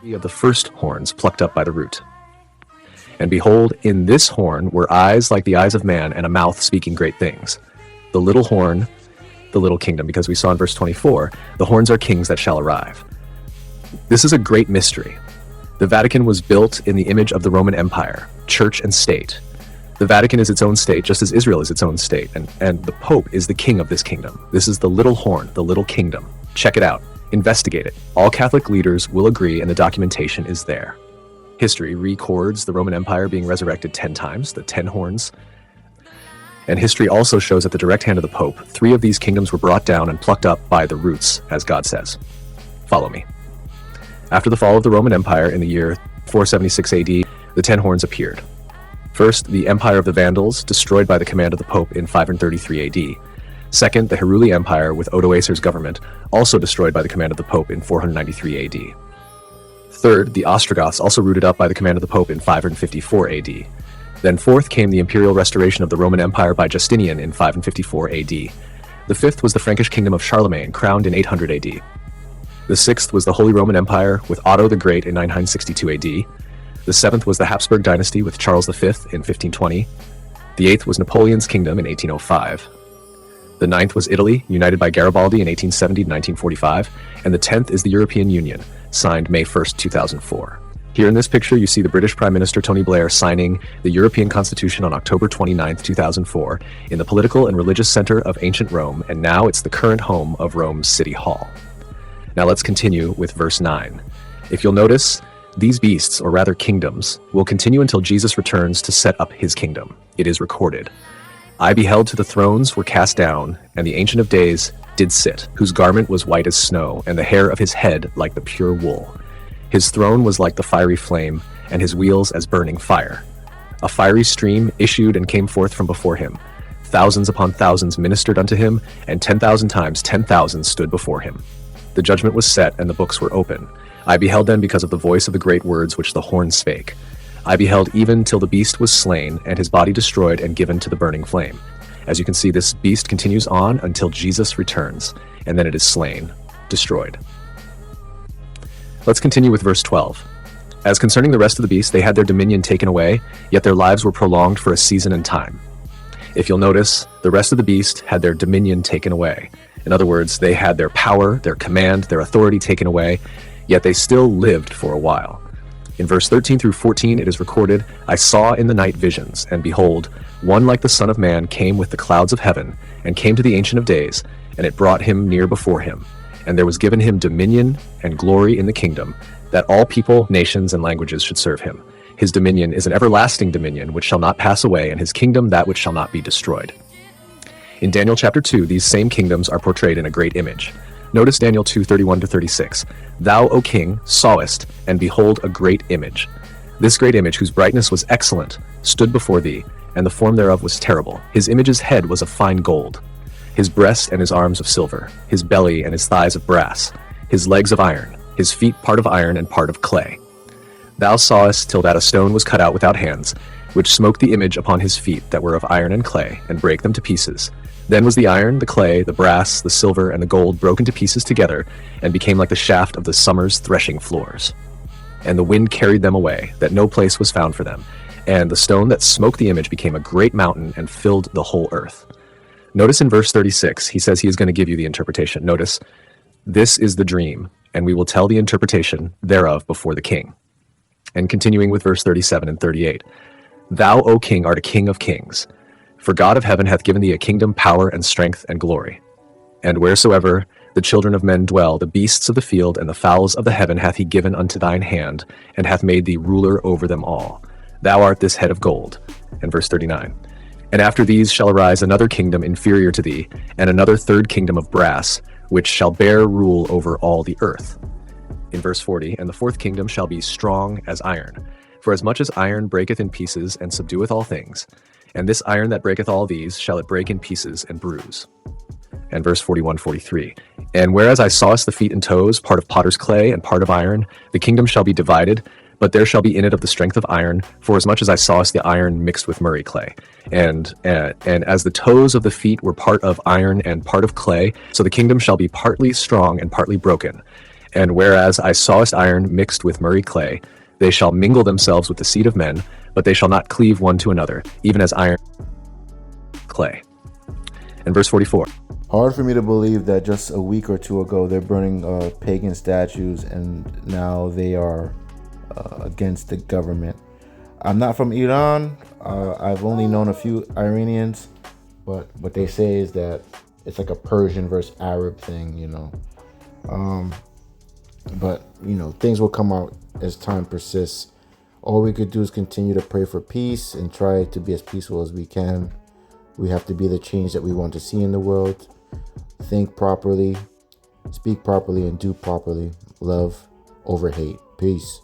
of the first horns plucked up by the root. And behold, in this horn were eyes like the eyes of man, and a mouth speaking great things. The little horn, the little kingdom, because we saw in verse 24, the horns are kings that shall arrive. This is a great mystery. The Vatican was built in the image of the Roman Empire, church and state. The Vatican is its own state, just as Israel is its own state, and the Pope is the king of this kingdom. This is the little horn, the little kingdom. Check it out. Investigate it. All Catholic leaders will agree, and the documentation is there. History records the Roman Empire being resurrected 10 times, the 10 horns. And history also shows at the direct hand of the Pope, 3 of these kingdoms were brought down and plucked up by the roots, as God says. Follow me. After the fall of the Roman Empire in the year 476 AD, the 10 horns appeared. First, the Empire of the Vandals, destroyed by the command of the Pope in 533 AD. Second, the Heruli Empire with Odoacer's government, also destroyed by the command of the Pope in 493 AD. Third, the Ostrogoths, also rooted up by the command of the Pope in 554 AD. Then fourth came the imperial restoration of the Roman Empire by Justinian in 554 AD. The fifth was the Frankish kingdom of Charlemagne, crowned in 800 AD. The sixth was the Holy Roman Empire with Otto the Great in 962 AD. The seventh was the Habsburg dynasty with Charles V in 1520. The eighth was Napoleon's kingdom in 1805. The ninth was Italy, united by Garibaldi in 1870 to 1945. And the 10th is the European Union, signed May 1st, 2004. Here in this picture, you see the British Prime Minister Tony Blair signing the European Constitution on October 29th, 2004, in the political and religious center of ancient Rome, and now it's the current home of Rome's City Hall. Now let's continue with verse 9. If you'll notice, these beasts, or rather kingdoms, will continue until Jesus returns to set up his kingdom. It is recorded. I beheld till the thrones were cast down, and the Ancient of Days did sit, whose garment was white as snow, and the hair of his head like the pure wool. His throne was like the fiery flame, and his wheels as burning fire. A fiery stream issued and came forth from before him. Thousands upon thousands ministered unto him, and 10,000 times 10,000 stood before him. The judgment was set, and the books were open. I beheld them because of the voice of the great words which the horn spake. I beheld even till the beast was slain, and his body destroyed and given to the burning flame. As you can see, this beast continues on until Jesus returns, and then it is slain, destroyed. Let's continue with verse 12. As concerning the rest of the beasts, they had their dominion taken away, yet their lives were prolonged for a season and time. If you'll notice, the rest of the beast had their dominion taken away. In other words, they had their power, their command, their authority taken away, yet they still lived for a while. In verse 13 through 14, it is recorded, I saw in the night visions, and behold, one like the Son of Man came with the clouds of heaven, and came to the Ancient of Days, and it brought him near before him. And there was given him dominion and glory in the kingdom, that all people, nations, and languages should serve him. His dominion is an everlasting dominion, which shall not pass away, and his kingdom that which shall not be destroyed. In Daniel chapter 2, these same kingdoms are portrayed in a great image. Notice Daniel 2:31-36. Thou, O king, sawest, and behold a great image. This great image, whose brightness was excellent, stood before thee, and the form thereof was terrible. His image's head was of fine gold, his breast and his arms of silver, his belly and his thighs of brass, his legs of iron, his feet part of iron and part of clay. Thou sawest till that a stone was cut out without hands, which smote the image upon his feet that were of iron and clay, and brake them to pieces. Then was the iron, the clay, the brass, the silver, and the gold broken to pieces together, and became like the shaft of the summer's threshing floors. And the wind carried them away, that no place was found for them. And the stone that smote the image became a great mountain, and filled the whole earth. Notice in verse 36, he says he is going to give you the interpretation. Notice, this is the dream, and we will tell the interpretation thereof before the king. And continuing with verse 37 and 38, Thou, O king, art a king of kings. For God of heaven hath given thee a kingdom, power, and strength, and glory. And wheresoever the children of men dwell, the beasts of the field and the fowls of the heaven hath he given unto thine hand, and hath made thee ruler over them all. Thou art this head of gold. And verse 39, And after these shall arise another kingdom inferior to thee, and another third kingdom of brass, which shall bear rule over all the earth. In verse 40, And the fourth kingdom shall be strong as iron. For as much as iron breaketh in pieces, and subdueth all things, and this iron that breaketh all these shall it break in pieces and bruise. And verse 41-43, And whereas I sawest the feet and toes, part of potter's clay and part of iron, the kingdom shall be divided, but there shall be in it of the strength of iron, for as much as I sawest the iron mixed with murrey clay. And as the toes of the feet were part of iron and part of clay, so the kingdom shall be partly strong and partly broken. And whereas I sawest iron mixed with murry clay, they shall mingle themselves with the seed of men, but they shall not cleave one to another, even as iron clay. And verse 44. Hard for me to believe that just a week or two ago they're burning pagan statues and now they are against the government. I'm not from Iran. I've only known a few Iranians, but what they say is that it's like a Persian versus Arab thing, But, things will come out as time persists. All we could do is continue to pray for peace and try to be as peaceful as we can. We have to be the change that we want to see in the world. Think properly, speak properly, and do properly. Love over hate. Peace.